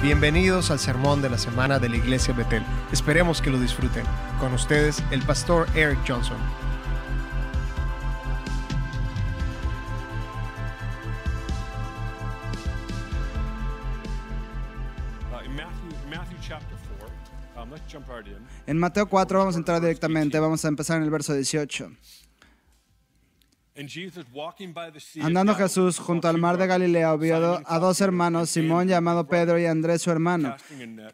Bienvenidos al sermón de la semana de la Iglesia Betel. Esperemos que lo disfruten. Con ustedes, el pastor Eric Johnson. En Mateo 4 vamos a entrar directamente, vamos a empezar en el verso 18. Andando Jesús junto al mar de Galilea, vio a dos hermanos, Simón llamado Pedro y Andrés su hermano,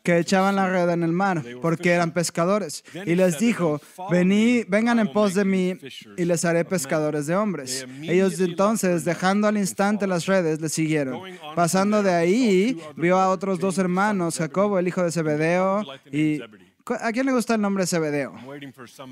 que echaban la red en el mar, porque eran pescadores. Y les dijo, vengan en pos de mí, y les haré pescadores de hombres. Ellos entonces, dejando al instante las redes, le siguieron. Pasando de ahí, vio a otros dos hermanos, Jacobo, el hijo de Zebedeo, y... ¿A quién le gusta el nombre Zebedeo?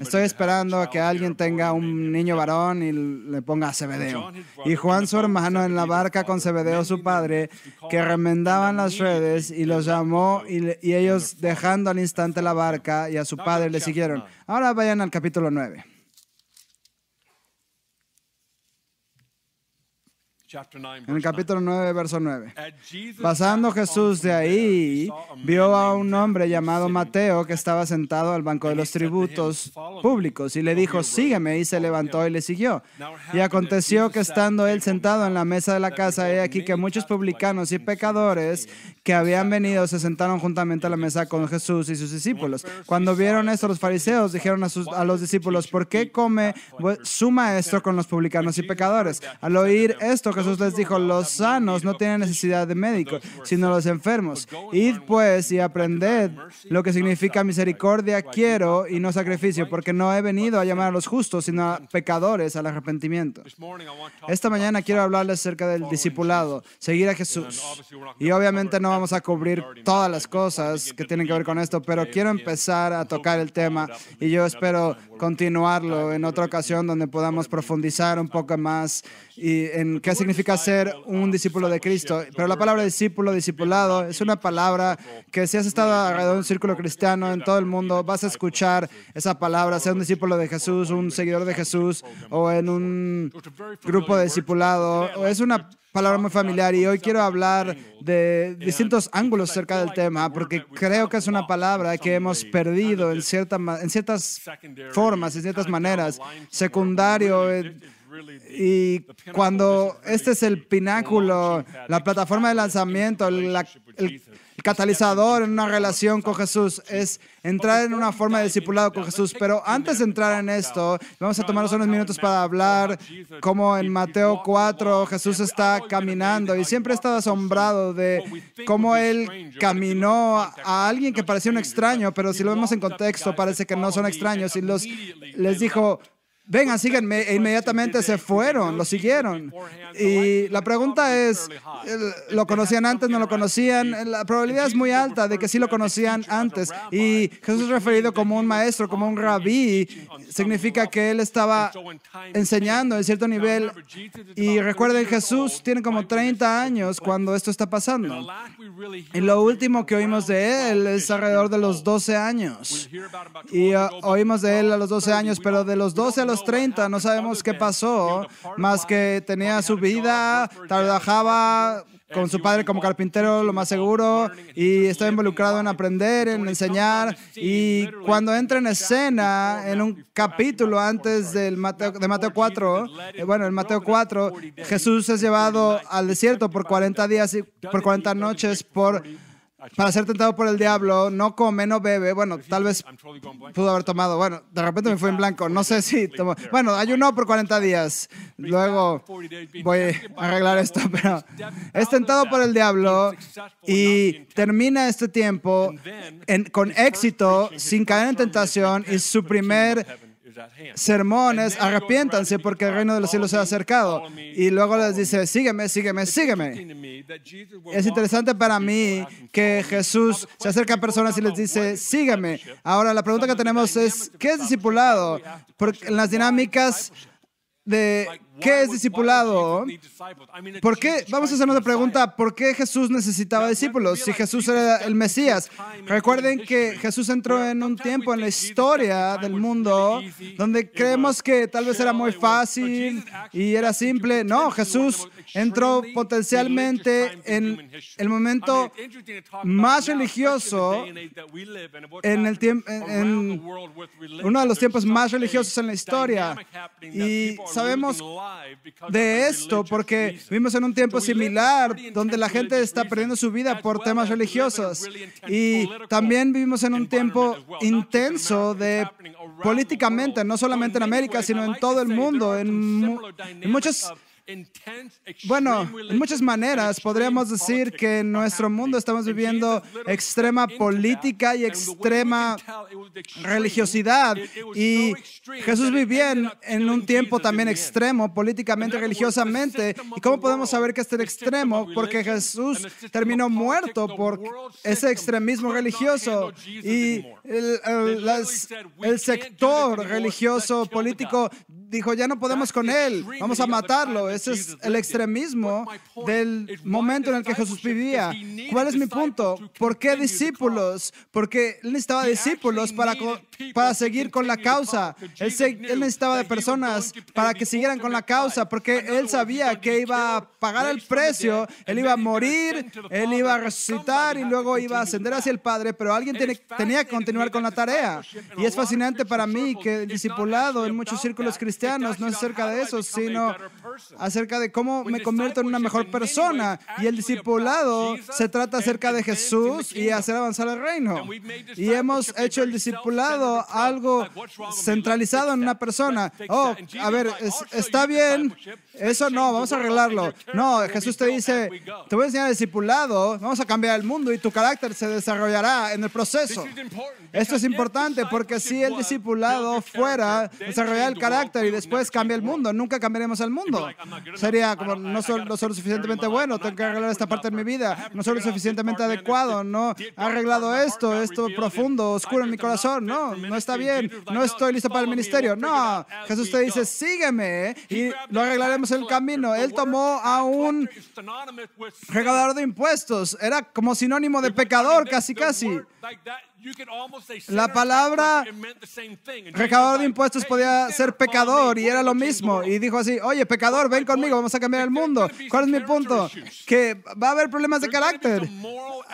Estoy esperando a que alguien tenga un niño varón y le ponga Zebedeo. Y Juan, su hermano, en la barca con Zebedeo, su padre, que remendaban las redes, y los llamó, y ellos, dejando al instante la barca y a su padre, le siguieron. Ahora vayan al capítulo 9. En el capítulo 9, verso 9. Pasando Jesús de ahí, vio a un hombre llamado Mateo que estaba sentado al banco de los tributos públicos y le dijo, sígueme, y se levantó y le siguió. Y aconteció que estando él sentado en la mesa de la casa, he aquí que muchos publicanos y pecadores que habían venido se sentaron juntamente a la mesa con Jesús y sus discípulos. Cuando vieron esto, los fariseos dijeron a los discípulos, ¿por qué come su maestro con los publicanos y pecadores? Al oír esto, Jesús les dijo, los sanos no tienen necesidad de médico, sino los enfermos. Id pues y aprended lo que significa misericordia quiero y no sacrificio, porque no he venido a llamar a los justos, sino a pecadores al arrepentimiento. Esta mañana quiero hablarles acerca del discipulado, seguir a Jesús. Y obviamente no vamos a cubrir todas las cosas que tienen que ver con esto, pero quiero empezar a tocar el tema y yo espero continuarlo en otra ocasión donde podamos profundizar un poco más y en qué significa ser un discípulo de Cristo. Pero la palabra discípulo, discipulado, es una palabra que si has estado alrededor de un círculo cristiano en todo el mundo, vas a escuchar esa palabra, ser un discípulo de Jesús, un seguidor de Jesús, o en un grupo de discipulado. Es una palabra muy familiar y hoy quiero hablar de distintos ángulos acerca del tema, porque creo que es una palabra que hemos perdido en ciertas formas, en ciertas maneras, secundario. Y cuando este es el pináculo, la plataforma de lanzamiento, el catalizador en una relación con Jesús, es entrar en una forma de discipulado con Jesús. Pero antes de entrar en esto, vamos a tomarnos unos minutos para hablar cómo en Mateo 4 Jesús está caminando y siempre he estado asombrado de cómo Él caminó a alguien que parecía un extraño, pero si lo vemos en contexto parece que no son extraños y les dijo, vengan, síganme, e inmediatamente se fueron, lo siguieron. Y la pregunta es, ¿lo conocían antes, no lo conocían? La probabilidad es muy alta de que sí lo conocían antes. Y Jesús es referido como un maestro, como un rabí, significa que Él estaba enseñando en cierto nivel. Y recuerden, Jesús tiene como 30 años cuando esto está pasando. Y lo último que oímos de Él es alrededor de los 12 años. Y oímos de Él a los 12 años, pero de los 12 a los 30 no sabemos qué pasó, más que tenía su vida, trabajaba con su padre como carpintero, lo más seguro, y estaba involucrado en aprender, en enseñar. Y cuando entra en escena, en un capítulo antes de Mateo 4, en Mateo 4, Jesús es llevado al desierto por 40 días y por 40 noches para ser tentado por el diablo. No come, no bebe. Bueno, tal vez pudo haber tomado. Bueno, de repente me fue en blanco. No sé si tomó. Bueno, ayunó por 40 días. Luego voy a arreglar esto, pero es tentado por el diablo y termina este tiempo con éxito, sin caer en tentación, y su primer sermones, arrepiéntanse porque el reino de los cielos se ha acercado. Y luego les dice, sígueme, sígueme, sígueme. Es interesante para mí que Jesús se acerca a personas y les dice, sígueme. Ahora, la pregunta que tenemos es, ¿qué es discipulado? Porque en las dinámicas de ¿Qué es discipulado? ¿Por qué? Vamos a hacer una pregunta. ¿Por qué Jesús necesitaba discípulos si Jesús era el Mesías? Recuerden que Jesús entró en un tiempo en la historia del mundo donde creemos que tal vez era muy fácil y era simple. No, Jesús entró potencialmente en el momento más religioso, en uno de los tiempos más religiosos en la historia. Y sabemos de esto porque vivimos en un tiempo similar donde la gente está perdiendo su vida por temas religiosos. Y también vivimos en un tiempo intenso políticamente, no solamente en América, sino en todo el mundo, en muchas maneras podríamos decir que en nuestro mundo estamos viviendo extrema política y extrema religiosidad. Y Jesús vivía en un tiempo también extremo, políticamente, religiosamente. ¿Y cómo podemos saber que es el extremo? Porque Jesús terminó muerto por ese extremismo religioso. Y el sector religioso, político, dijo, ya no podemos con él, vamos a matarlo. Ese es el extremismo del momento en el que Jesús vivía. ¿Cuál es mi punto? ¿Por qué discípulos? Porque él necesitaba discípulos para seguir con la causa. Él necesitaba de personas para que siguieran con la causa, porque él sabía que iba a pagar el precio, él iba a morir, él iba a resucitar y luego iba a ascender hacia el Padre, pero alguien tenía que continuar con la tarea. Y es fascinante para mí que el discipulado en muchos círculos cristianos no es acerca de eso, sino acerca de cómo me convierto en una mejor persona. Y el discipulado se trata acerca de Jesús y hacer avanzar el reino. Y hemos hecho el discipulado algo centralizado en una persona. Oh, a ver, está bien. Eso no, vamos a arreglarlo. No, Jesús te dice, te voy a enseñar el discipulado, vamos a cambiar el mundo y tu carácter se desarrollará en el proceso. Esto es importante porque si el discipulado fuera desarrollar el carácter y después cambia el mundo, nunca cambiaremos el mundo. Sería como, no soy lo suficientemente bueno, tengo que arreglar esta parte de mi vida, no soy lo suficientemente adecuado, no he arreglado esto profundo, oscuro en mi corazón, no está bien, no estoy listo para el ministerio. No, Jesús te dice, sígueme y lo arreglaremos en el camino. Él tomó a un recaudador de impuestos, era como sinónimo de pecador, casi. La palabra recaudador de impuestos podía ser pecador y era lo mismo. Y dijo así, oye, pecador, ven conmigo, vamos a cambiar el mundo. ¿Cuál es mi punto? Que va a haber problemas de carácter.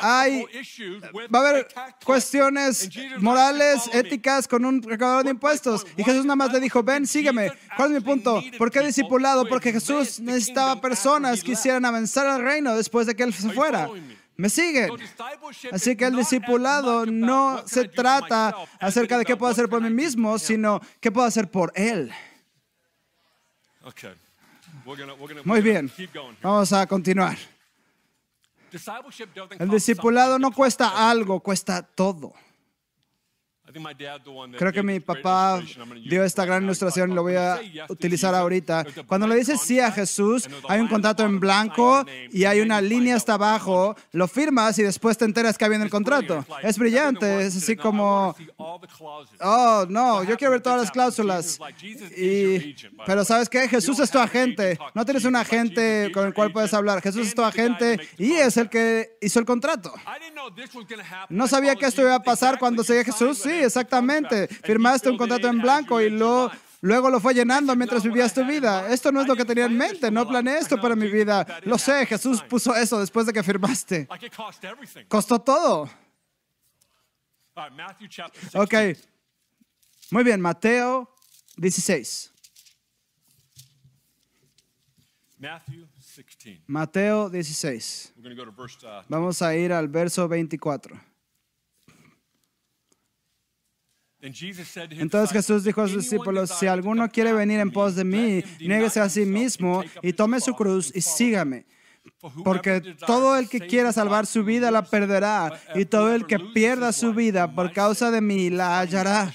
Va a haber cuestiones morales, éticas con un recaudador de impuestos. Y Jesús nada más le dijo, ven, sígueme. ¿Cuál es mi punto? ¿Por qué discipulado? Porque Jesús necesitaba personas que quisieran avanzar al reino después de que Él se fuera. ¿Me siguen? Así que el discipulado no se trata acerca de qué puedo hacer por mí mismo, sino qué puedo hacer por Él. Muy bien, vamos a continuar. El discipulado no cuesta algo, cuesta todo. Creo que mi papá dio esta gran ilustración y lo voy a utilizar ahorita. Cuando le dices sí a Jesús, hay un contrato en blanco y hay una línea hasta abajo, lo firmas y después te enteras que había en el contrato. Es brillante, es así como, oh, no, yo quiero ver todas las cláusulas. Pero ¿sabes qué? Jesús es tu agente. No tienes un agente con el cual puedes hablar. Jesús es tu agente y es el que hizo el contrato. No sabía que esto iba a pasar cuando seguía a Jesús. Sí, exactamente. Firmaste un contrato en blanco y luego lo fue llenando mientras vivías tu vida. Esto no es lo que tenía en mente. No planeé esto para mi vida. Lo sé, Jesús puso eso después de que firmaste. Costó todo. Ok. Muy bien, Mateo 16. Mateo 16. Vamos a ir al verso 24. Entonces Jesús dijo a sus discípulos, si alguno quiere venir en pos de mí, niéguese a sí mismo y tome su cruz y sígame. Porque todo el que quiera salvar su vida la perderá, y todo el que pierda su vida por causa de mí la hallará.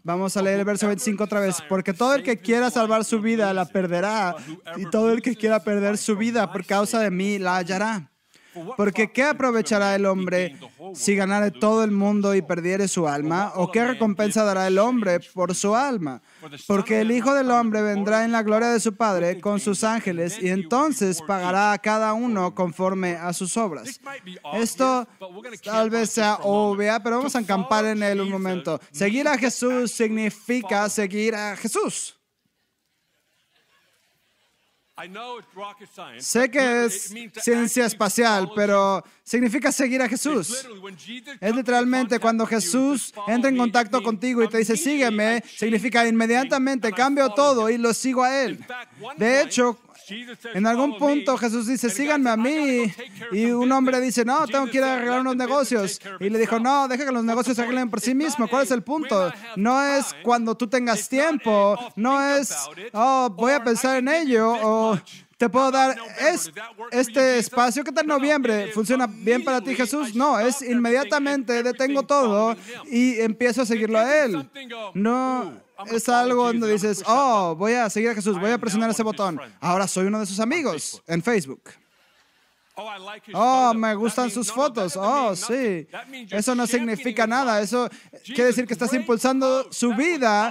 Vamos a leer el verso 25 otra vez. Porque todo el que quiera salvar su vida la perderá, y todo el que quiera perder su vida por causa de mí la hallará. Porque ¿qué aprovechará el hombre si ganare todo el mundo y perdiere su alma? ¿O qué recompensa dará el hombre por su alma? Porque el Hijo del Hombre vendrá en la gloria de su Padre con sus ángeles y entonces pagará a cada uno conforme a sus obras. Esto tal vez sea obvia, pero vamos a acampar en él un momento. Seguir a Jesús significa seguir a Jesús. Sé que es ciencia espacial, pero significa seguir a Jesús. Es literalmente cuando Jesús entra en contacto contigo y te dice, sígueme, significa inmediatamente cambio todo y lo sigo a Él. De hecho, en algún punto Jesús dice, síganme a mí. Y un hombre dice, no, tengo que ir a arreglar unos negocios. Y le dijo, no, deja que los negocios se arreglen por sí mismos. ¿Cuál es el punto? No es cuando tú tengas tiempo. No es, voy a pensar en ello. O te puedo dar este espacio. ¿Qué tal noviembre? ¿Funciona bien para ti, Jesús? No, es inmediatamente detengo todo y empiezo a seguirlo a Él. No es algo donde dices, voy a seguir a Jesús, voy a presionar ese botón. Ahora soy uno de sus amigos en Facebook. Me gustan sus fotos. Sí. Eso no significa nada. Eso quiere decir que estás impulsando su vida.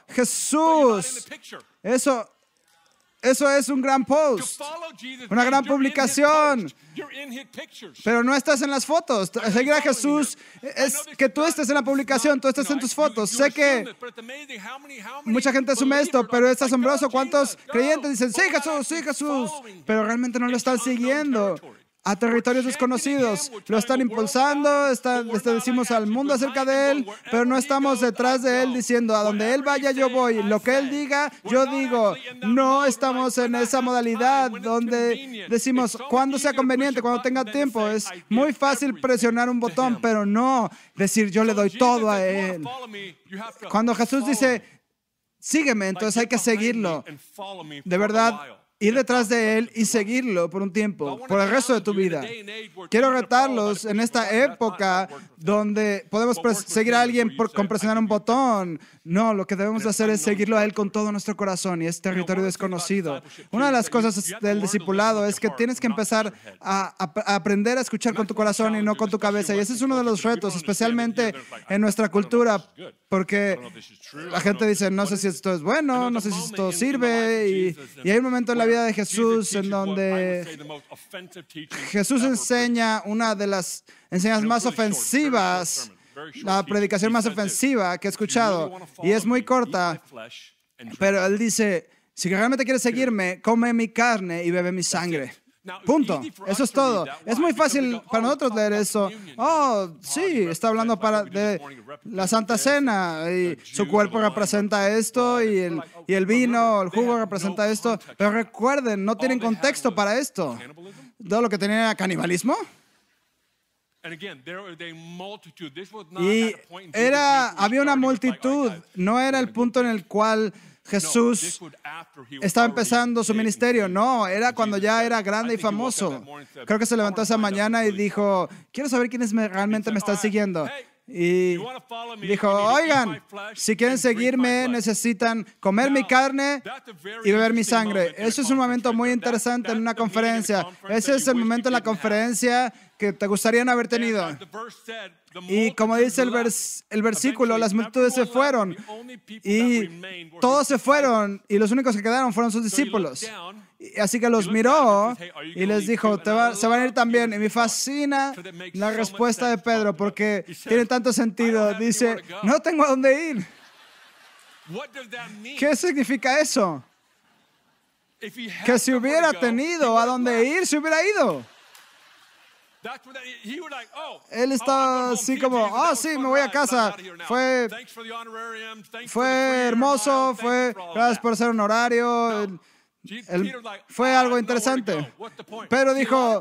Jesús. Eso es un gran post, una gran publicación, pero no estás en las fotos. Seguir a Jesús es que tú estés en la publicación, tú estés en tus fotos. Sé que mucha gente asume esto, pero es asombroso cuántos creyentes dicen, sí Jesús, pero realmente no lo están siguiendo. A territorios desconocidos, lo están impulsando, les decimos al mundo acerca de Él, pero no estamos detrás de Él diciendo, a donde Él vaya yo voy, lo que Él diga, yo digo. No estamos en esa modalidad donde decimos, cuando sea conveniente, cuando tenga tiempo. Es muy fácil presionar un botón, pero no decir, yo le doy todo a Él. Cuando Jesús dice, sígueme, entonces hay que seguirlo. De verdad, ir detrás de Él y seguirlo por un tiempo, por el resto de tu vida. Quiero retarlos en esta época donde podemos seguir a alguien con presionar un botón. No, lo que debemos hacer es seguirlo a Él con todo nuestro corazón y es territorio desconocido. Una de las cosas del discipulado es que tienes que empezar a aprender a escuchar con tu corazón y no con tu cabeza. Y ese es uno de los retos, especialmente en nuestra cultura, porque la gente dice, no sé si esto es bueno, no sé si esto sirve. Y hay un momento en la vida de Jesús en donde Jesús enseña una de las enseñanzas más ofensivas, la predicación más ofensiva que he escuchado, y es muy corta, pero Él dice, si realmente quieres seguirme, come mi carne y bebe mi sangre. Punto. Eso es todo. Es muy fácil para nosotros leer eso. Sí, está hablando de la Santa Cena y su cuerpo representa esto y el vino, el jugo representa esto. Pero recuerden, no tienen contexto para esto. Todo lo que tenían era canibalismo. Y había una multitud. No era el punto en el cual Jesús estaba empezando su ministerio. No, era cuando ya era grande y famoso. Creo que se levantó esa mañana y dijo, quiero saber quiénes realmente me están siguiendo. Y dijo, oigan, si quieren seguirme, necesitan comer mi carne y beber mi sangre. Eso es un momento muy interesante en una conferencia. Ese es el momento en la conferencia que te gustaría no haber tenido. Y como dice el versículo, las multitudes se fueron y todos se fueron y los únicos que quedaron fueron sus discípulos. Así que los miró y les dijo, se van a ir también. Y me fascina la respuesta de Pedro porque tiene tanto sentido. Dice, no tengo a dónde ir. ¿Qué significa eso? Que si hubiera tenido a dónde ir, se hubiera ido. Él estaba así como, sí, me voy a casa. Fue hermoso, gracias por ser honorario. Fue algo interesante. Pero dijo,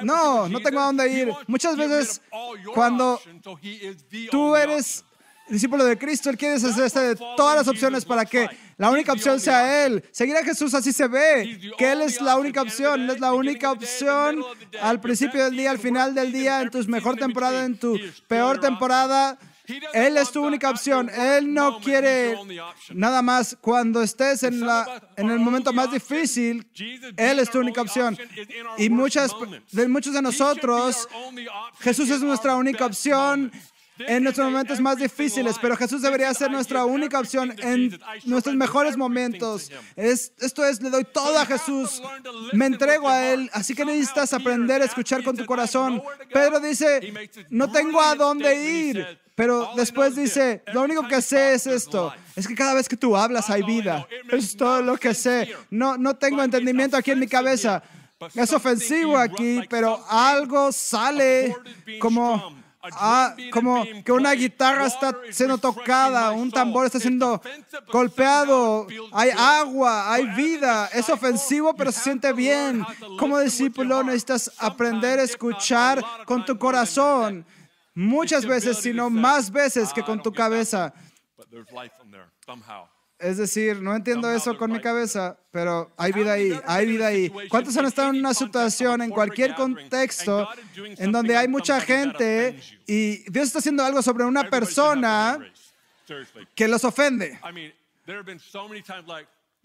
no tengo a dónde ir. Muchas veces cuando tú eres discípulo de Cristo, Él quiere deshacerse de todas las opciones para que la única opción sea Él. Seguir a Jesús así se ve, que Él es la única opción. Él es la única opción al principio del día, al final del día, en tu mejor temporada, en tu peor temporada. Él es tu única opción. Él no quiere nada más cuando estés en el momento más difícil. Él es tu única opción. Y muchos de nosotros, Jesús es nuestra única opción en nuestros momentos más difíciles, pero Jesús debería ser nuestra única opción en nuestros mejores momentos. Esto es, le doy todo a Jesús, me entrego a Él, así que necesitas aprender a escuchar con tu corazón. Pedro dice, no tengo a dónde ir, pero después dice, lo único que sé es esto, es que cada vez que tú hablas hay vida. Es todo lo que sé. No tengo entendimiento aquí en mi cabeza. Es ofensivo aquí, pero algo sale como que una guitarra está siendo tocada, un tambor está siendo golpeado, hay agua, hay vida. Es ofensivo, pero se siente bien. Como discípulo necesitas aprender a escuchar con tu corazón, muchas veces, sino más veces que con tu cabeza. Es decir, no entiendo eso con mi cabeza, pero hay vida ahí, hay vida ahí. ¿Cuántos han estado en una situación, en cualquier contexto, en donde hay mucha gente y Dios está haciendo algo sobre una persona que los ofende?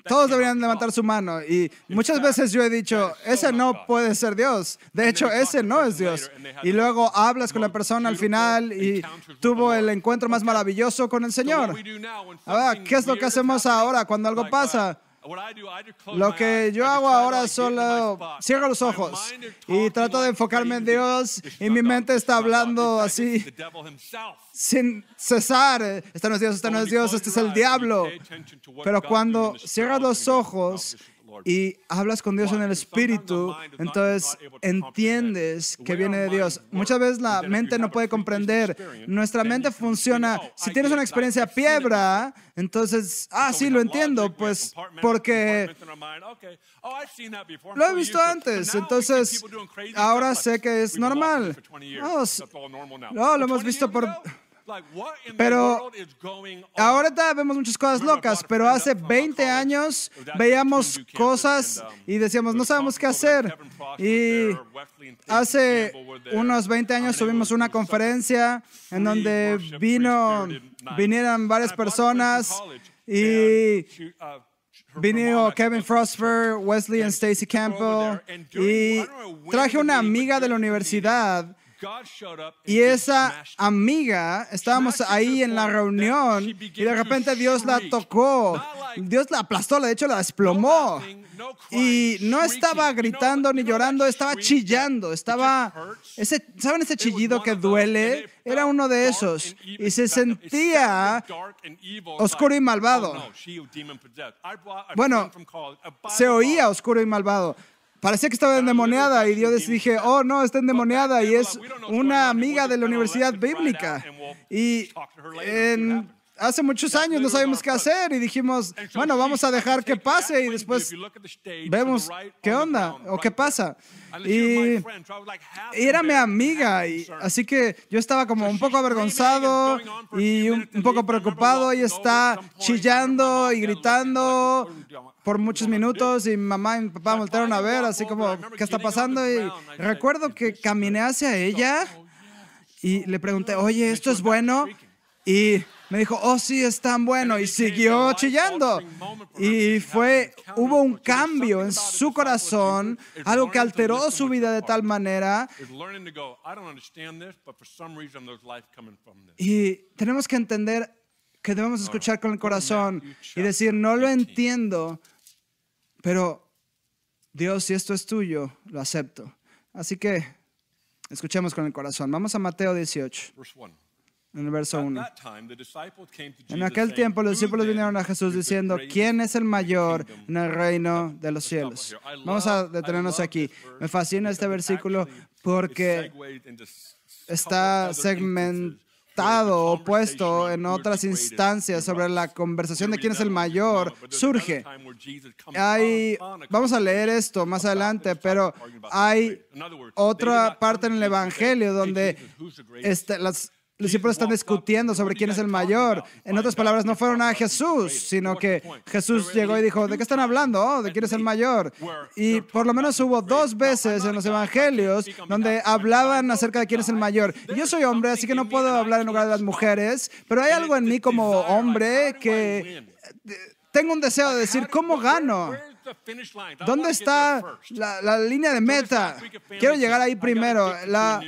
Todos deberían levantar su mano y muchas veces yo he dicho, ese no puede ser Dios. De hecho, ese no es Dios. Y luego hablas con la persona al final y tuvo el encuentro más maravilloso con el Señor. Ahora, ¿qué es lo que hacemos ahora cuando algo pasa? Lo que yo hago ahora solo cierro los ojos y trato de enfocarme en Dios y mi mente está hablando así sin cesar. Este no es Dios, este no es Dios, este es el diablo. Pero cuando cierras los ojos y hablas con Dios en el Espíritu, entonces entiendes que viene de Dios. Muchas veces la mente no puede comprender. Nuestra mente funciona. Si tienes una experiencia piedra, entonces, sí, lo entiendo, pues porque lo he visto antes. Entonces, ahora sé que es normal. No, lo hemos visto por... Pero ahorita vemos muchas cosas locas, pero hace 20 años veíamos cosas y decíamos, no sabemos qué hacer. Y hace unos 20 años tuvimos una conferencia en donde vinieron varias personas y vino Kevin Frostberg, Wesley y Stacy Campbell y traje una amiga de la universidad. Y esa amiga, estábamos ahí en la reunión y de repente Dios la tocó, Dios la aplastó, de hecho la desplomó. Y no estaba gritando ni llorando, estaba chillando, ¿saben ese chillido que duele? Era uno de esos y se sentía oscuro y malvado. Bueno, se oía oscuro y malvado. Parecía que estaba endemoniada y yo dije, oh no, está endemoniada y es una amiga de la Universidad Bíblica. Y hace muchos años no sabíamos qué hacer y dijimos, bueno, vamos a dejar que pase y después vemos qué onda o qué pasa. Y era mi amiga, así que yo estaba como un poco avergonzado y un poco preocupado. Ella está chillando y gritando por muchos minutos y mi mamá y mi papá voltearon a ver así como, ¿qué está pasando? Y recuerdo que caminé hacia ella y le pregunté, oye, ¿esto es bueno? Y me dijo, oh, sí, es tan bueno. Y siguió chillando. Y hubo un cambio en su corazón, algo que alteró su vida de tal manera. Y tenemos que entender que debemos escuchar con el corazón y decir, no lo entiendo, pero Dios, si esto es tuyo, lo acepto. Así que escuchemos con el corazón. Vamos a Mateo 18. En el verso 1. En aquel tiempo los discípulos vinieron a Jesús diciendo, ¿quién es el mayor en el reino de los cielos? Vamos a detenernos aquí. Me fascina este versículo porque está segmentado o puesto en otras instancias sobre la conversación de quién es el mayor. Surge. Vamos a leer esto más adelante, pero hay otra parte en el Evangelio donde los discípulos están discutiendo sobre quién es el mayor. En otras palabras, no fueron a Jesús, sino que Jesús llegó y dijo, ¿de qué están hablando? Oh, ¿de quién es el mayor? Y por lo menos hubo 2 veces en los evangelios donde hablaban acerca de quién es el mayor. Y yo soy hombre, así que no puedo hablar en lugar de las mujeres, pero hay algo en mí como hombre que tengo un deseo de decir, ¿cómo gano? ¿Dónde está la línea de meta? Quiero llegar ahí primero. La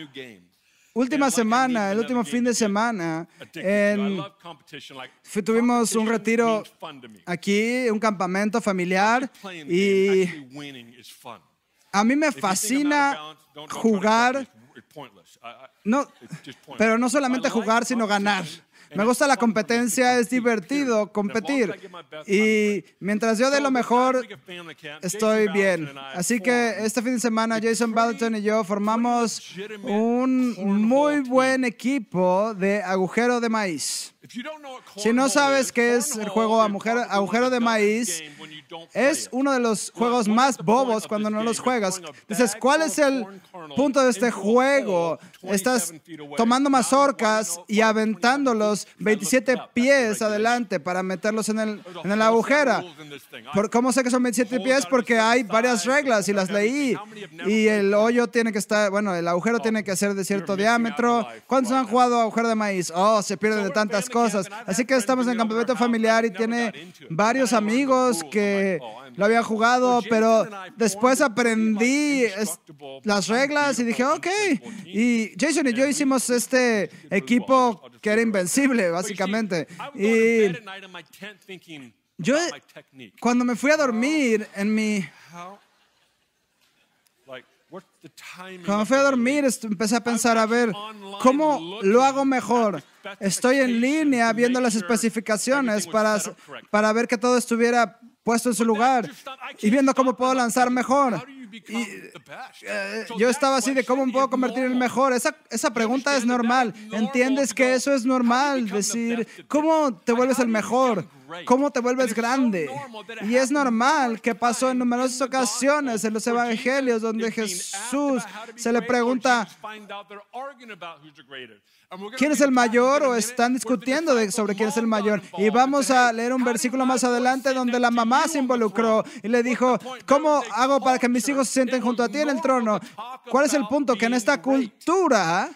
última semana, el último fin de semana, tuvimos un retiro aquí, un campamento familiar, y a mí me fascina jugar, pero no solamente jugar, sino ganar. Me gusta la competencia, es divertido competir. Y mientras yo dé lo mejor, estoy bien. Así que este fin de semana, Jason Ballaton y yo formamos un muy buen equipo de agujero de maíz. Si no sabes qué es el juego agujero de maíz, es uno de los juegos más bobos cuando no los juegas. Dices, ¿cuál es el punto de este juego? Estás tomando mazorcas y aventándolos 27 pies adelante para meterlos en el agujero. ¿Cómo sé que son 27 pies? Porque hay varias reglas y las leí. Y el hoyo tiene que estar, el agujero tiene que ser de cierto diámetro. ¿Cuántos han jugado agujero de maíz? Oh, se pierden de tantas cosas. Así que estamos en el campamento familiar y tiene varios amigos que lo habían jugado, pero después aprendí las reglas y dije, ok. Y Jason y yo hicimos este equipo que era invencible, básicamente. Y yo, cuando me fui a dormir empecé a pensar, a ver, ¿cómo lo hago mejor? Estoy en línea viendo las especificaciones para ver que todo estuviera puesto en su lugar y viendo cómo puedo lanzar mejor. Y yo estaba así de cómo me puedo convertir en el mejor. Esa pregunta es normal. ¿Entiendes que eso es normal? Decir, ¿cómo te vuelves el mejor? ¿Cómo te vuelves grande? Y es normal que pasó en numerosas ocasiones en los evangelios donde Jesús se le pregunta, ¿quién es el mayor? O están discutiendo sobre quién es el mayor. Y vamos a leer un versículo más adelante donde la mamá se involucró y le dijo, ¿cómo hago para que mis hijos se sienten junto a ti en el trono? ¿Cuál es el punto? Que en esta cultura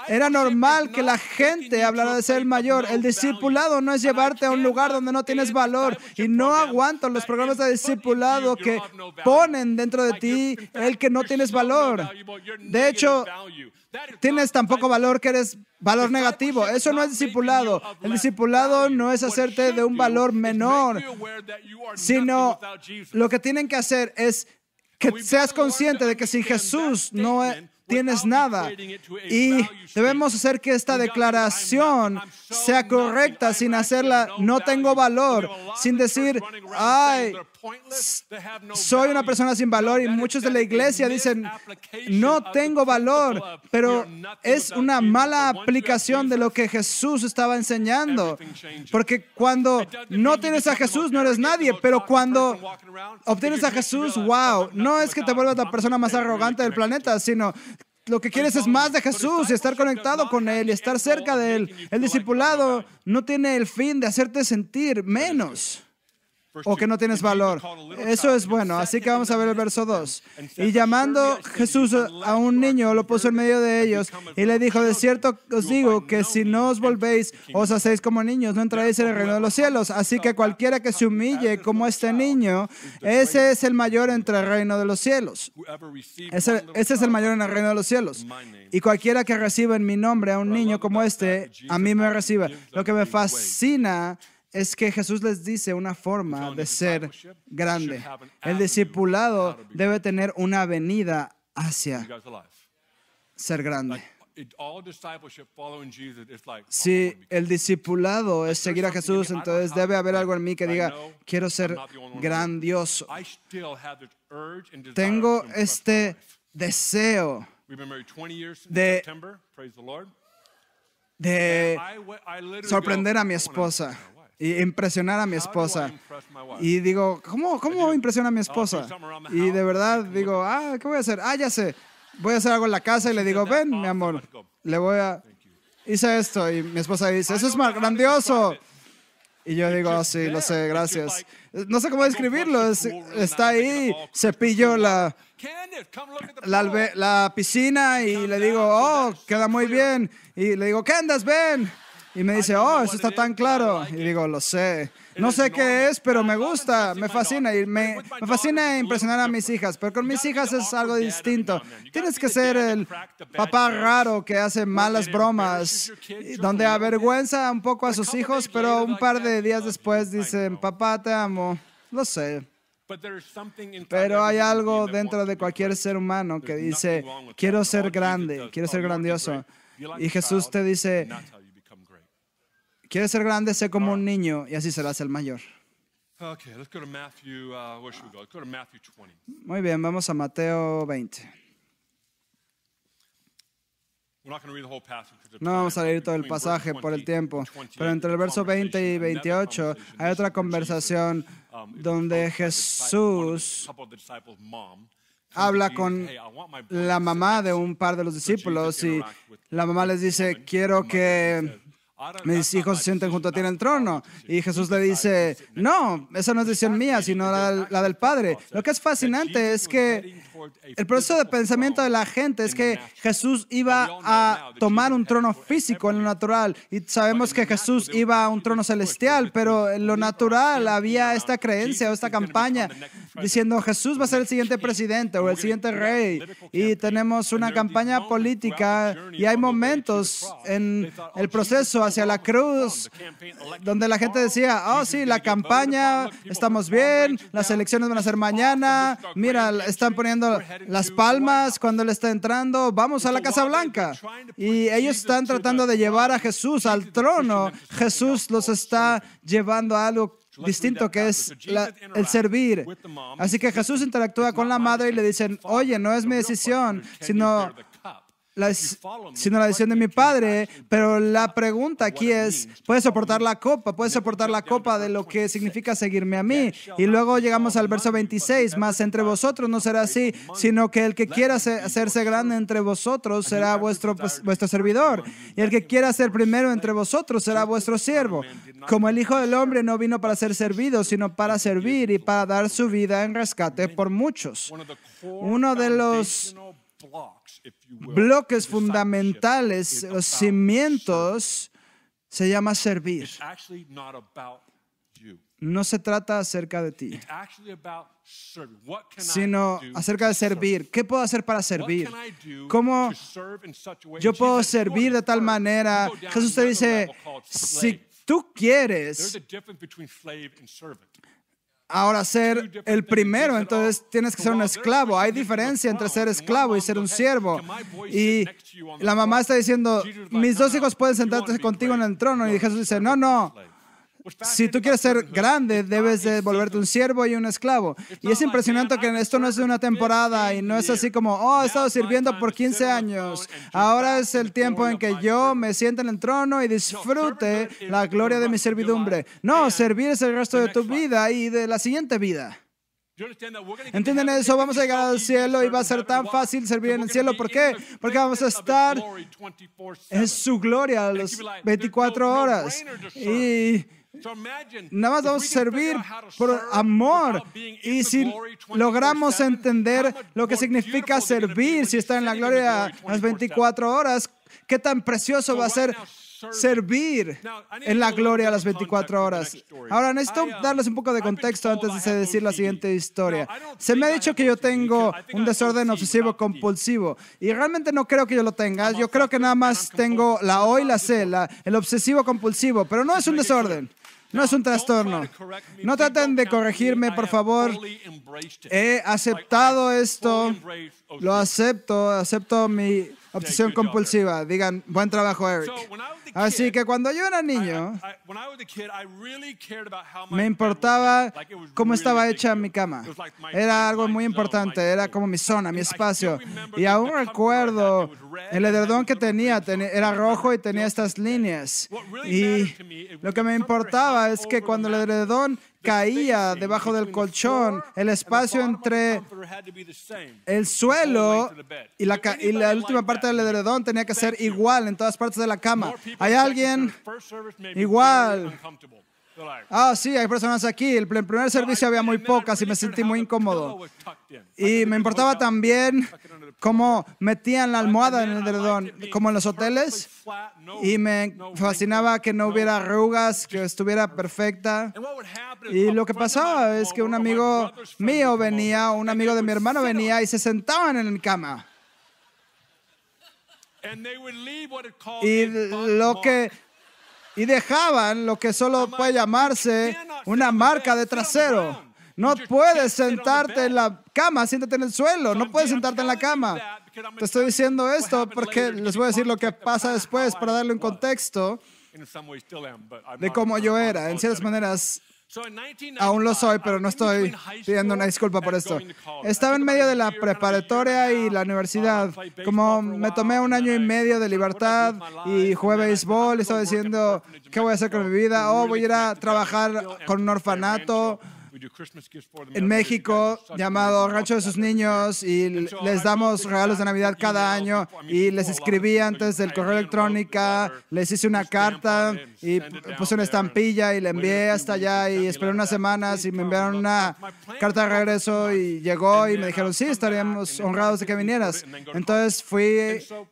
era normal que la gente hablara de ser el mayor. El discipulado no es llevarte a un lugar donde no tienes valor. Y no aguanto los programas de discipulado que ponen dentro de ti el que no tienes valor. De hecho, tienes tan poco valor que eres valor negativo. Eso no es discipulado. El discipulado no es hacerte de un valor menor, sino lo que tienen que hacer es que seas consciente de que sin Jesús no tienes nada. Y debemos hacer que esta declaración sea correcta sin hacerla, no tengo valor, sin decir, ay, soy una persona sin valor. Y muchos de la iglesia dicen, no tengo valor, pero es una mala aplicación de lo que Jesús estaba enseñando. Porque cuando no tienes a Jesús, no eres nadie, pero cuando obtienes a Jesús, wow, no es que te vuelvas la persona más arrogante del planeta, sino lo que quieres es más de Jesús y estar conectado con Él y estar cerca de Él. El discipulado no tiene el fin de hacerte sentir menos o que no tienes valor. Eso es bueno. Así que vamos a ver el verso 2. Y llamando Jesús a un niño, lo puso en medio de ellos y le dijo, de cierto os digo que si no os volvéis, os hacéis como niños, no entraréis en el reino de los cielos. Así que cualquiera que se humille como este niño, ese es el mayor entre el reino de los cielos. Ese es el mayor en el reino de los cielos. Y cualquiera que reciba en mi nombre a un niño como este, a mí me recibe. Lo que me fascina es que Jesús les dice una forma de ser grande. El discipulado debe tener una avenida hacia ser grande. Si el discipulado es seguir a Jesús, entonces debe haber algo en mí que diga, quiero ser grandioso. Tengo este deseo de sorprender a mi esposa y impresionar a mi esposa. Y digo, ¿cómo impresiona a mi esposa? Y de verdad digo, ¿qué voy a hacer? Ya sé. Voy a hacer algo en la casa y le digo, ven, mi amor, le voy a hice esto. Y mi esposa dice, eso es más grandioso. Y yo digo, oh, sí, lo sé, gracias. No sé cómo describirlo. Está ahí, cepillo la piscina y le digo, oh, queda muy bien. Y le digo, Candace, ven. Y me dice, oh, eso está tan claro. Y digo, lo sé. No sé qué es, pero me gusta, me fascina. Y me fascina impresionar a mis hijas. Pero con mis hijas es algo distinto. Tienes que ser el papá raro que hace malas bromas, donde avergüenza un poco a sus hijos, pero un par de días después dicen, papá, te amo. Lo sé. Pero hay algo dentro de cualquier ser humano que dice, quiero ser grande, quiero ser grandioso. Y Jesús te dice, ¿quieres ser grande? Sé como un niño y así serás el mayor. Muy bien, vamos a Mateo 20. No vamos a leer todo el pasaje por el tiempo, pero entre el verso 20 y 28 hay otra conversación donde Jesús habla con la mamá de un par de los discípulos y la mamá les dice, quiero que mis hijos se sienten junto a ti en el trono. Y Jesús le dice, no, esa no es decisión mía, sino la del Padre. Lo que es fascinante es que el proceso de pensamiento de la gente es que Jesús iba a tomar un trono físico en lo natural. Y sabemos que Jesús iba a un trono celestial, pero en lo natural había esta creencia o esta campaña diciendo Jesús va a ser el siguiente presidente o el siguiente rey. Y tenemos una campaña política y hay momentos en el proceso hacia la cruz donde la gente decía, oh sí, la campaña, estamos bien, las elecciones van a ser mañana, mira, están poniendo las palmas cuando él está entrando, vamos a la Casa Blanca. Y ellos están tratando de llevar a Jesús al trono. Jesús los está llevando a algo distinto que es el servir. Así que Jesús interactúa con la madre y le dicen, oye, no es mi decisión, sino la decisión de mi Padre, pero la pregunta aquí es, ¿puedes soportar la copa? ¿Puedes soportar la copa de lo que significa seguirme a mí? Y luego llegamos al verso 26, más entre vosotros no será así, sino que el que quiera hacerse grande entre vosotros será vuestro servidor, y el que quiera ser primero entre vosotros será vuestro siervo. Como el Hijo del Hombre no vino para ser servido, sino para servir y para dar su vida en rescate por muchos. Uno de los bloques fundamentales, los cimientos, se llama servir. No se trata acerca de ti, sino acerca de servir. ¿Qué puedo hacer para servir? ¿Cómo yo puedo servir de tal manera? Jesús te dice, si tú quieres ahora ser el primero, entonces tienes que ser un esclavo. Hay diferencia entre ser esclavo y ser un siervo. Y la mamá está diciendo, mis dos hijos pueden sentarse contigo en el trono. Y Jesús dice, no. Si tú quieres ser grande, debes de volverte un siervo y un esclavo. Y es impresionante que esto no es de una temporada y no es así como, oh, he estado sirviendo por 15 años. Ahora es el tiempo en que yo me siento en el trono y disfrute la gloria de mi servidumbre. No, servir es el resto de tu vida y de la siguiente vida. ¿Entienden eso? Vamos a llegar al cielo y va a ser tan fácil servir en el cielo. ¿Por qué? Porque vamos a estar en su gloria a las 24 horas. Y nada más vamos a servir por amor. Y si logramos entender lo que significa servir, si está en la gloria a las 24 horas, ¿qué tan precioso va a ser servir en la gloria a las 24 horas? Ahora, necesito darles un poco de contexto antes de decir la siguiente historia. Se me ha dicho que yo tengo un desorden obsesivo compulsivo y realmente no creo que yo lo tenga. Yo creo que nada más tengo la O y la C, el obsesivo compulsivo, pero no es un desorden. No es un trastorno. No traten de corregirme, por favor. He aceptado esto. Lo acepto mi obsesión compulsiva. Digan, buen trabajo, Eric. Así que cuando yo era niño, me importaba cómo estaba hecha mi cama. Era algo muy importante. Era como mi zona, mi espacio. Y aún recuerdo El edredón que tenía era rojo y tenía estas líneas. Y lo que me importaba es que cuando el edredón caía debajo del colchón, el espacio entre el suelo y la última parte del edredón tenía que ser igual en todas partes de la cama. ¿Hay alguien igual? Sí, hay personas aquí. En el primer servicio había muy pocas y me sentí muy incómodo. Y me importaba también cómo metían la almohada en el edredón, como en los hoteles. Y me fascinaba que no hubiera arrugas, que estuviera perfecta. Y lo que pasaba es que un amigo mío venía, un amigo de mi hermano venía y se sentaban en mi cama. Y dejaban lo que solo puede llamarse una marca de trasero. No puedes sentarte en la cama, siéntate en el suelo. No puedes sentarte en la cama. Te estoy diciendo esto porque les voy a decir lo que pasa después para darle un contexto de cómo yo era. En ciertas maneras, aún lo soy, pero no estoy pidiendo una disculpa por esto. Estaba en medio de la preparatoria y la universidad. Como me tomé 1 año y medio de libertad y jugué béisbol, estaba diciendo, ¿qué voy a hacer con mi vida? Voy a ir a trabajar con un orfanato en México llamado Rancho de sus Niños y les damos regalos de Navidad cada año y les escribí antes del correo electrónico, les hice una carta y puse una estampilla y la envié hasta allá y esperé unas semanas y me enviaron una carta de regreso y llegó y me dijeron, sí, estaríamos honrados de que vinieras. Entonces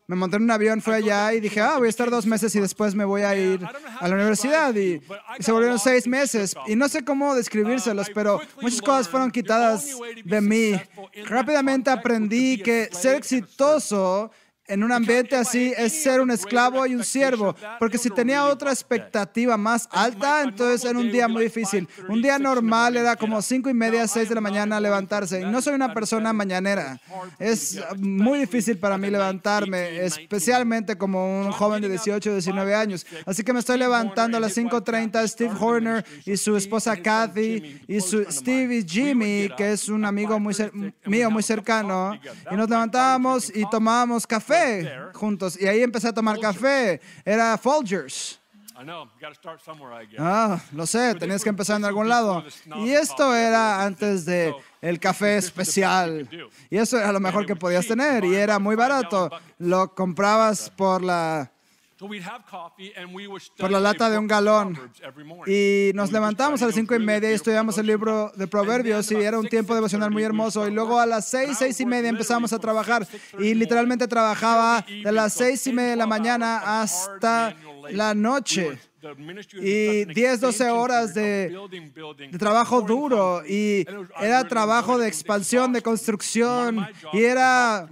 me monté en un avión, fui allá y dije, voy a estar 2 meses y después me voy a ir a la universidad y se volvieron 6 meses y no sé cómo describírselos, pero muchas cosas fueron quitadas de mí. Rápidamente aprendí que ser exitoso en un ambiente así es ser un esclavo y un siervo, porque si tenía otra expectativa más alta, entonces era un día muy difícil. Un día normal era como 5:30, 6 de la mañana levantarse, y no soy una persona mañanera. Es muy difícil para mí levantarme, especialmente como un joven de 18, 19 años. Así que me estoy levantando a las 5:30, Steve Horner y su esposa Kathy, y Steve y Jimmy, que es un amigo mío muy cercano, y nos levantábamos y tomábamos café juntos, y ahí empecé a tomar café. Era Folgers. Lo sé, tenías que empezar en algún lado. Y esto era antes de el café especial. Y eso era lo mejor que podías tener, y era muy barato. Lo comprabas por la lata de 1 galón. Y nos levantamos a las 5:30 y estudiamos el libro de Proverbios y era un tiempo devocional muy hermoso. Y luego a las 6, 6:30 empezamos a trabajar y literalmente trabajaba de las 6:30 de la mañana hasta la noche. Y 10, 12 horas de trabajo duro, y era trabajo de expansión, de construcción, y era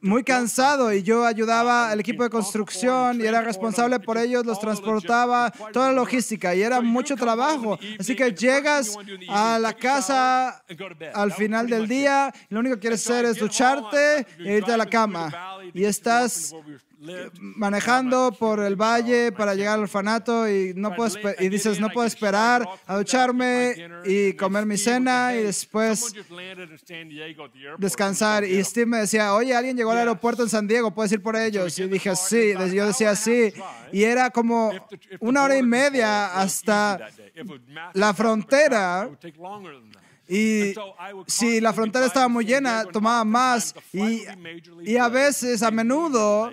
muy cansado, y yo ayudaba al equipo de construcción y era responsable por ellos, los transportaba, toda la logística, y era mucho trabajo. Así que llegas a la casa al final del día y lo único que quieres hacer es ducharte e irte a la cama, y estás manejando por el valle para llegar al orfanato y dices, no puedo esperar a ducharme y comer mi cena y después descansar. Y Steve me decía, oye, alguien llegó al aeropuerto en San Diego, ¿puedes ir por ellos? Y dije, sí. Yo decía, sí. Y era como 1:30 hasta la frontera. Y si la frontera estaba muy llena, tomaba más. Y a veces, a menudo,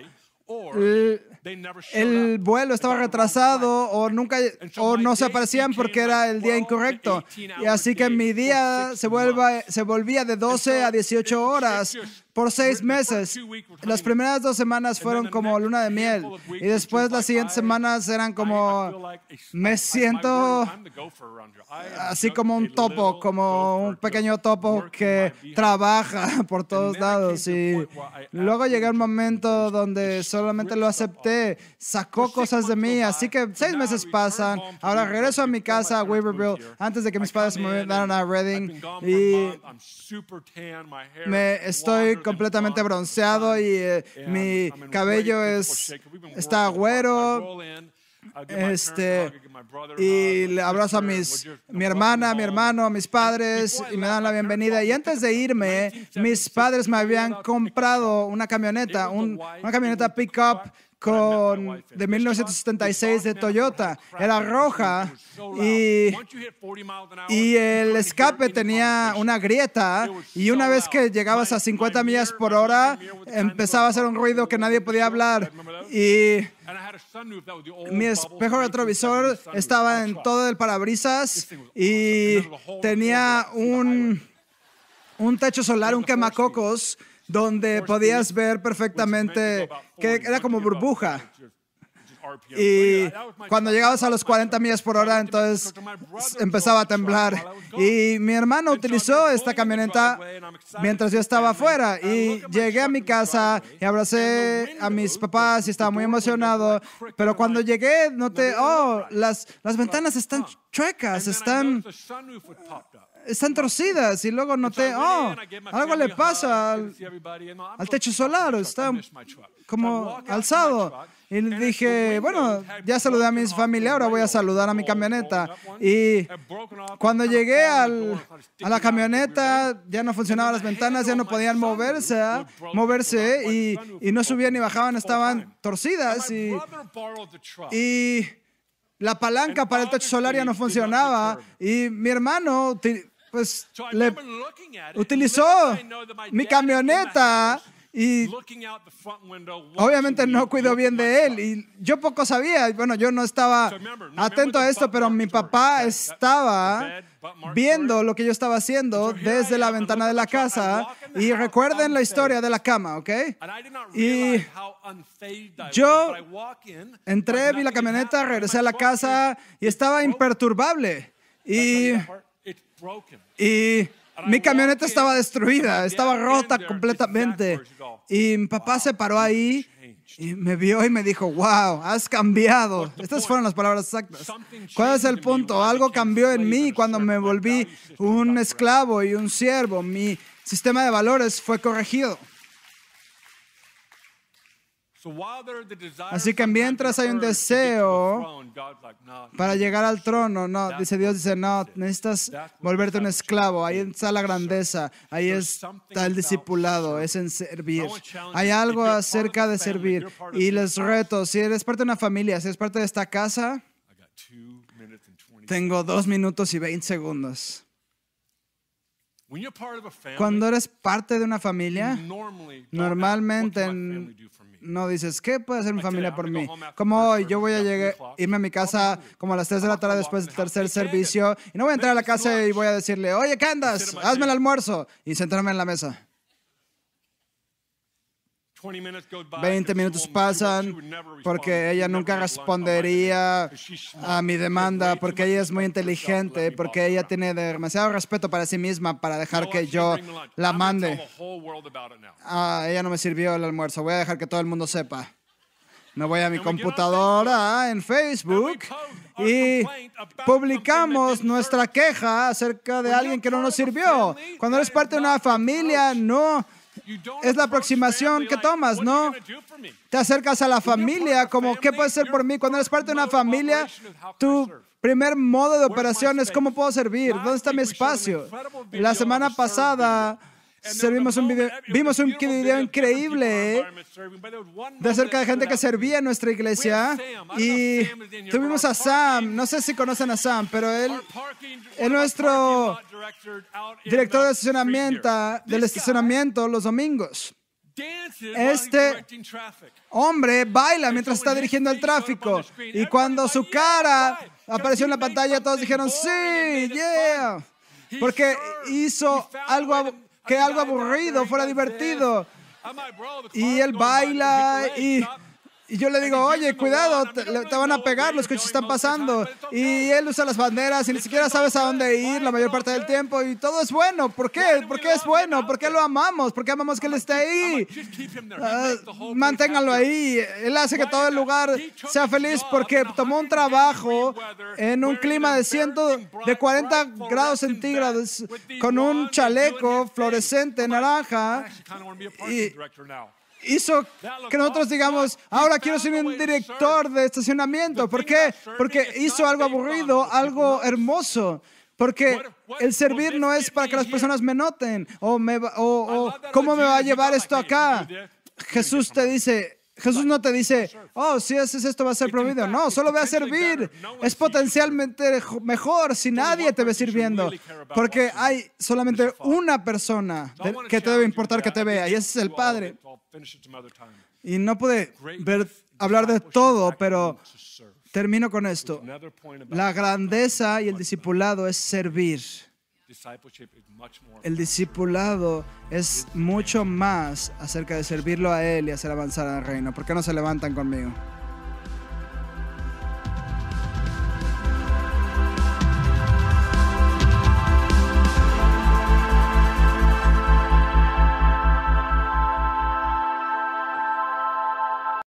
el vuelo estaba retrasado o no se aparecían porque era el día incorrecto. Y así que mi día se volvía de 12 a 18 horas por 6 meses. Las primeras 2 semanas fueron como luna de miel. Y después las siguientes semanas eran como, me siento así como un topo, como un pequeño topo que trabaja por todos lados. Y luego llegó un momento donde solamente lo acepté. Sacó cosas de mí. Así que 6 meses pasan. Ahora regreso a mi casa, a Weaverville, antes de que mis padres me mudaran a Redding. Y estoy completamente bronceado y mi cabello está güero. y le abrazo a mi hermana, a mi hermano, a mis padres y me dan la bienvenida. Y antes de irme, mis padres me habían comprado una camioneta, una camioneta pick-up de 1976 de Toyota. Era roja y el escape tenía una grieta, y una vez que llegabas a 50 millas por hora empezaba a hacer un ruido que nadie podía hablar, y mi espejo retrovisor estaba en todo el parabrisas y tenía un techo solar, un quemacocos, donde podías ver perfectamente que era como burbuja. Y cuando llegabas a los 40 millas por hora, entonces empezaba a temblar. Y mi hermano utilizó esta camioneta mientras yo estaba afuera. Y llegué a mi casa y abracé a mis papás y estaba muy emocionado. Pero cuando llegué, noté, las ventanas están chuecas, están torcidas, y luego noté, algo le pasa al techo solar, está como alzado. Y dije, bueno, ya saludé a mi familia, ahora voy a saludar a mi camioneta. Y cuando llegué a la camioneta, ya no funcionaban las ventanas, ya no podían moverse y no subían ni bajaban, estaban torcidas, y la palanca para el techo solar ya no funcionaba, y mi hermano utilizó mi camioneta y obviamente no cuidó bien de él, y yo poco sabía. Bueno, yo no estaba atento a esto, pero mi papá estaba viendo lo que yo estaba haciendo desde la ventana de la casa. Y recuerden la historia de la cama, ¿ok? Y yo entré, vi la camioneta, regresé a la casa y estaba imperturbable. Y mi camioneta estaba destruida, estaba rota completamente. Y mi papá se paró ahí y me vio y me dijo, wow, has cambiado. Estas fueron las palabras exactas. ¿Cuál es el punto? Algo cambió en mí cuando me volví un esclavo y un siervo. Mi sistema de valores fue corregido. Así que mientras hay un deseo para llegar al trono, Dios dice, no, necesitas volverte un esclavo. Ahí está la grandeza, ahí está el discipulado, es en servir. Hay algo acerca de servir. Y les reto, si eres parte de una familia, si eres parte de esta casa, tengo 2 minutos y 20 segundos. Cuando eres parte de una familia, normalmente no dices, ¿qué puede hacer mi familia por mí? Como hoy, yo voy a irme a mi casa como a las 3 de la tarde después del tercer servicio, y no voy a entrar a la casa y voy a decirle, oye, ¿qué andas? Hazme el almuerzo, y sentarme en la mesa. 20 minutos pasan porque ella nunca respondería a mi demanda, porque ella es muy inteligente, porque ella tiene demasiado respeto para sí misma para dejar que yo la mande. Ella no me sirvió el almuerzo, voy a dejar que todo el mundo sepa. Me voy a mi computadora en Facebook y publicamos nuestra queja acerca de alguien que no nos sirvió. Cuando eres parte de una familia, no es la aproximación que tomas, ¿no? Te acercas a la familia como, ¿qué puedes hacer por mí? Cuando eres parte de una familia, tu primer modo de operación es, ¿cómo puedo servir? ¿Dónde está mi espacio? La semana pasada vimos un video increíble de acerca de gente que servía en nuestra iglesia, y tuvimos a Sam. No sé si conocen a Sam, pero él es nuestro director del estacionamiento los domingos. Este hombre baila mientras está dirigiendo el tráfico, y cuando su cara apareció en la pantalla, todos dijeron, sí, yeah, porque hizo algo aburrido fuera divertido. Y él baila y yo le digo, oye, cuidado, te van a pegar, los coches están pasando. Y él usa las banderas y ni siquiera sabes a dónde ir la mayor parte del tiempo, y todo es bueno. ¿Por qué? ¿Por qué es bueno? ¿Por qué lo amamos? ¿Por qué amamos que él esté ahí? Manténganlo ahí. Él hace que todo el lugar sea feliz porque tomó un trabajo en un clima de 40 grados centígrados con un chaleco fluorescente naranja. hizo que nosotros digamos, ahora quiero ser un director de estacionamiento. ¿Por qué? Porque hizo algo aburrido, algo hermoso. Porque el servir no es para que las personas me noten o cómo me va a llevar esto acá. Jesús no te dice, oh, si haces esto va a ser prohibido. No, solo ve a servir. Es potencialmente mejor si nadie te ve sirviendo. Porque hay solamente una persona que te debe importar que te vea, y ese es el Padre. Y no pude hablar de todo, pero termino con esto. La grandeza y el discipulado es servir. El discipulado es mucho más acerca de servirlo a Él y hacer avanzar al reino. ¿Por qué no se levantan conmigo?